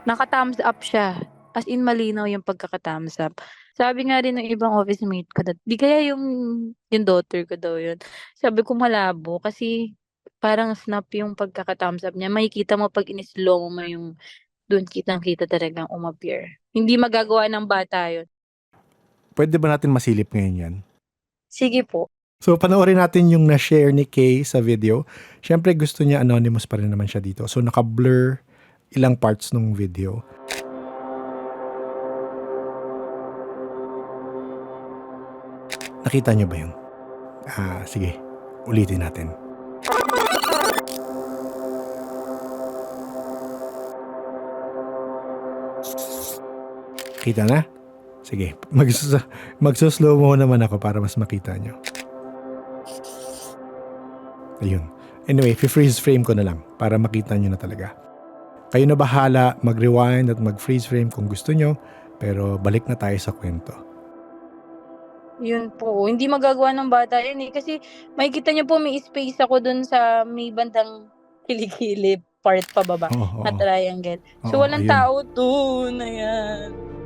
Naka-thumbs up siya. As in malinaw yung pagkaka-thumbs up. Sabi nga rin ng ibang office mate ko di kaya yung daughter ko daw yun. Sabi ko malabo kasi parang snap yung pagkaka-thumbs up niya. Makikita mo 'pag in-slow mo yung dun kitang-kita talagang umappear. Hindi magagawa ng bata yun. Pwede ba natin masilip ngayon yan? Sige po. So, panoorin natin yung na-share ni Kay sa video. Siyempre, gusto niya anonymous pa rin naman siya dito. So, naka-blur ilang parts ng video. Nakita niyo ba yun? Sige. Ulitin natin. Kita na? Sige. Magsuslow mo naman ako para mas makita nyo. Ayun. Anyway, freeze frame ko na lang para makita nyo na talaga. Kayo na bahala mag-rewind at mag-freeze frame kung gusto nyo. Pero balik na tayo sa kwento. Yun po. Hindi magagawa ng bata yun eh. Kasi makikita niyo po may space ako dun sa may bandang kilikili part pababa Oo. na triangle. So Oo, walang ayun. tao dun. Ayan.